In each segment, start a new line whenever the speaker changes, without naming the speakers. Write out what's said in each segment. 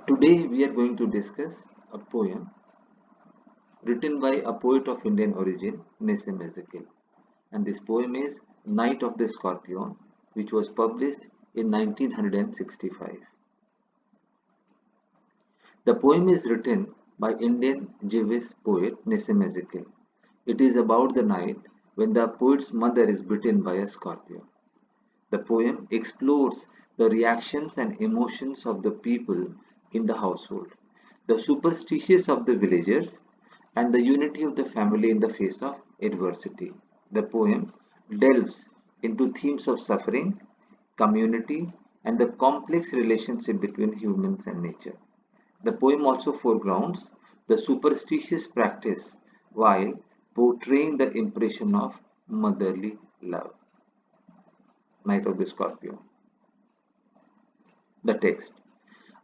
Today we are going to discuss a poem written by a poet of Indian origin, Nissim Ezekiel. And this poem is Night of the Scorpion, which was published in 1965. The poem is written by Indian Jewish poet Nissim Ezekiel. It is about the night when the poet's mother is bitten by a scorpion. The poem explores the reactions and emotions of the people in the household, the superstitions of the villagers, and the unity of the family in the face of adversity. The poem delves into themes of suffering, community, and the complex relationship between humans and nature. The poem also foregrounds the superstitious practice while portraying the impression of motherly love. Night of the Scorpion. The text.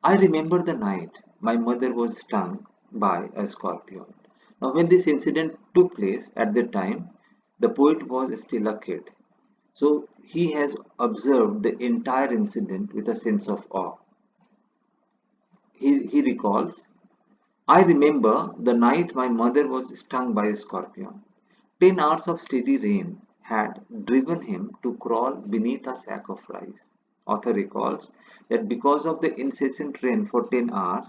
I remember the night my mother was stung by a scorpion. Now, when this incident took place at the time, the poet was still a kid. So, he has observed the entire incident with a sense of awe. He recalls, I remember the night my mother was stung by a scorpion. 10 hours of steady rain had driven him to crawl beneath a sack of rice. Author recalls that because of the incessant rain for 10 hours,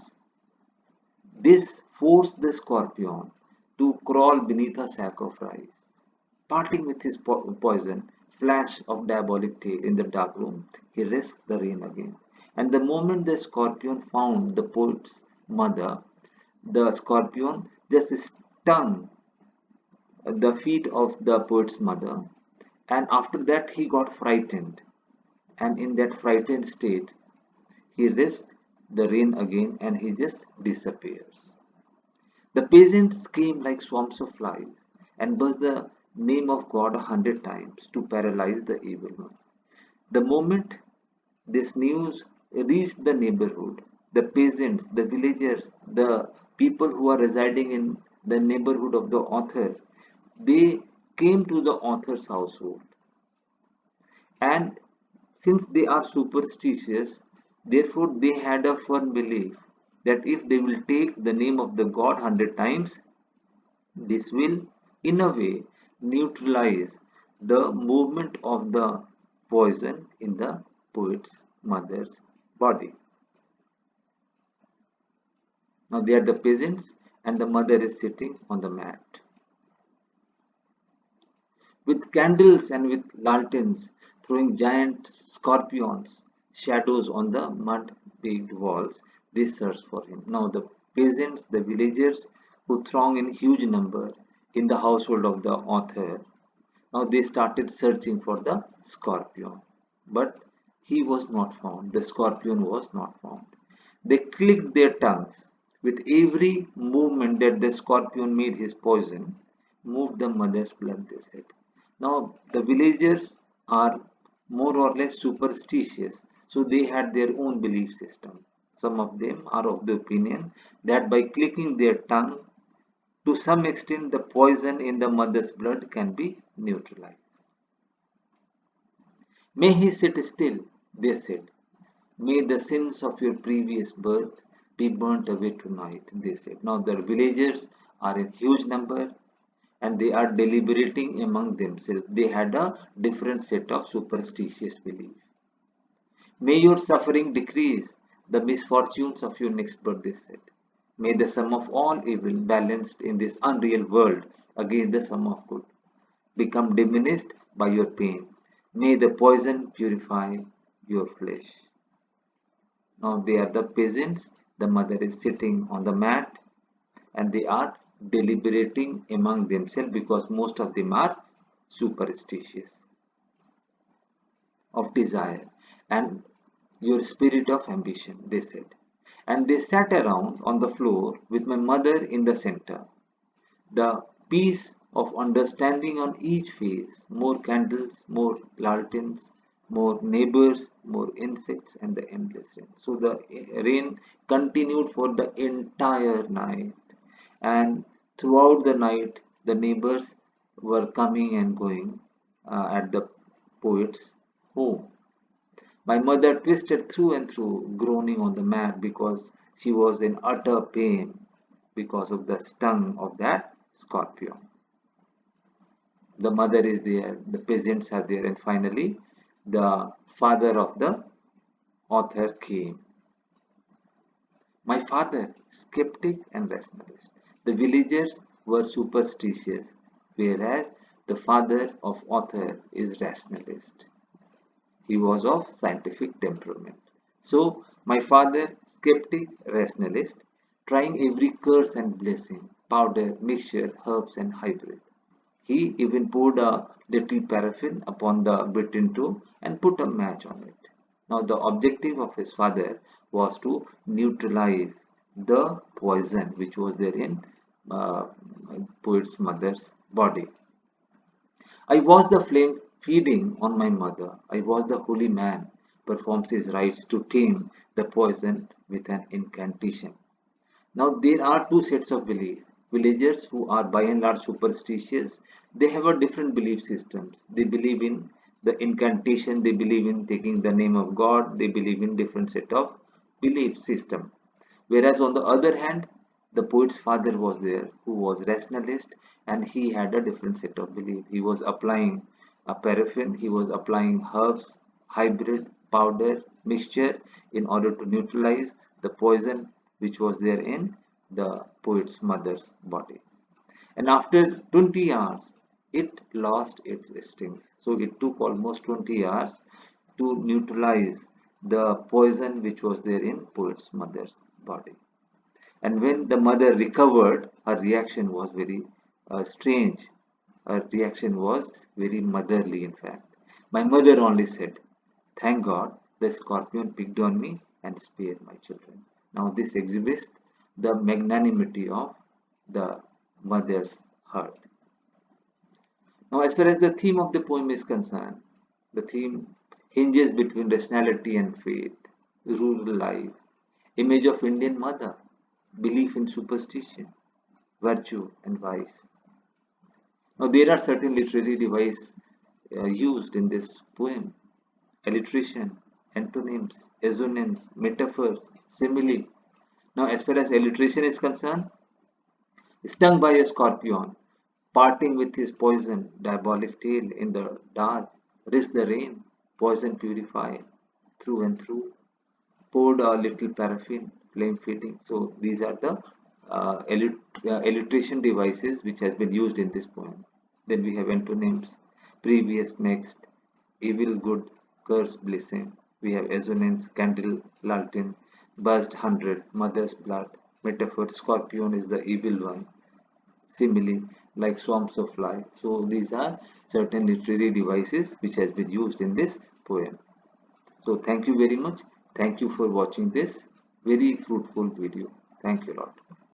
this forced the scorpion to crawl beneath a sack of rice. Parting with his poison flash of diabolic tail in the dark room, he risked the rain again. And the moment the scorpion found the poet's mother, the scorpion just stung the feet of the poet's mother, and after that he got frightened, and in that frightened state he risked the rain again and he just disappears. The peasants came like swarms of flies and buzzed the name of God 100 times to paralyze the evil one. The moment this news reached the neighborhood, the peasants, the villagers, the people who are residing in the neighborhood of the author, they came to the author's household. And since they are superstitious, therefore they had a firm belief that if they will take the name of the God 100 times, this will, in a way, neutralize the movement of the poison in the poet's mother's body. Now they are the peasants, and the mother is sitting on the mat. With candles and with lanterns, throwing giant scorpions, shadows on the mud-baked walls, they search for him. Now the peasants, the villagers who throng in huge number in the household of the author, now they started searching for the scorpion. But he was not found. The scorpion was not found. They clicked their tongues. With every movement that the scorpion made his poison, moved the mother's blood, they said. Now, the villagers are more or less superstitious, so they had their own belief system. Some of them are of the opinion that by clicking their tongue, to some extent, the poison in the mother's blood can be neutralized. May he sit still, they said. May the sins of your previous birth be burnt away tonight, they said. Now, the villagers are in huge number and they are deliberating among themselves. They had a different set of superstitious beliefs. May your suffering decrease the misfortunes of your next birth, they said. May the sum of all evil balanced in this unreal world against the sum of good become diminished by your pain. May the poison purify your flesh. Now they are the peasants, the mother is sitting on the mat, and they are deliberating among themselves because most of them are superstitious of desire and your spirit of ambition, they said. And they sat around on the floor with my mother in the center. The peace of understanding on each face, more candles, more lanterns, more neighbors, more insects, and the endless rain. So the rain continued for the entire night, and throughout the night, the neighbors were coming and going at the poet's home. My mother twisted through and through, groaning on the mat because she was in utter pain because of the sting of that scorpion. The mother is there, the peasants are there, and finally the father of the author came. My father, skeptic and rationalist. The villagers were superstitious, whereas the father of author is rationalist. He was of scientific temperament. So, my father, skeptic, rationalist, trying every curse and blessing, powder, mixture, herbs, and hybrid. He even poured a little paraffin upon the bitten toe and put a match on it. Now, the objective of his father was to neutralize the poison which was there in uh, poet's mother's body. I was the flame feeding on my mother. I was the holy man, performs his rites to tame the poison with an incantation. Now, there are two sets of belief. Villagers who are by and large superstitious, they have a different belief systems. They believe in the incantation, they believe in taking the name of God, they believe in different set of belief system. Whereas on the other hand, the poet's father was there who was rationalist and he had a different set of belief. He was applying a paraffin, he was applying herbs, hybrid, powder, mixture in order to neutralize the poison which was there in the poet's mother's body. And after 20 hours, it lost its stings. So it took almost 20 hours to neutralize the poison which was there in poet's mother's body. And when the mother recovered, her reaction was very strange. Her reaction was very motherly, in fact. My mother only said, "Thank God the scorpion picked on me and spared my children." Now, this exhibits the magnanimity of the mother's heart. Now, as far as the theme of the poem is concerned, the theme hinges between rationality and faith, rural life, image of Indian mother, belief in superstition, virtue, and vice. Now, there are certain literary devices used in this poem: alliteration, antonyms, assonance, metaphors, simile. Now, as far as alliteration is concerned, stung by a scorpion, parting with his poison, diabolic tail in the dark, risk the rain, poison purify, through and through, poured a little paraffin, flame feeding. So these are the alliteration devices which has been used in this poem. Then we have antonyms, previous, next, evil, good, curse, blessing. We have assonance, candle, lantern, buzzed, 100, mother's blood, metaphor, scorpion is the evil one, simile, like swarms of flies. So these are certain literary devices which has been used in this poem. So thank you very much. Thank you for watching this very fruitful video. Thank you a lot.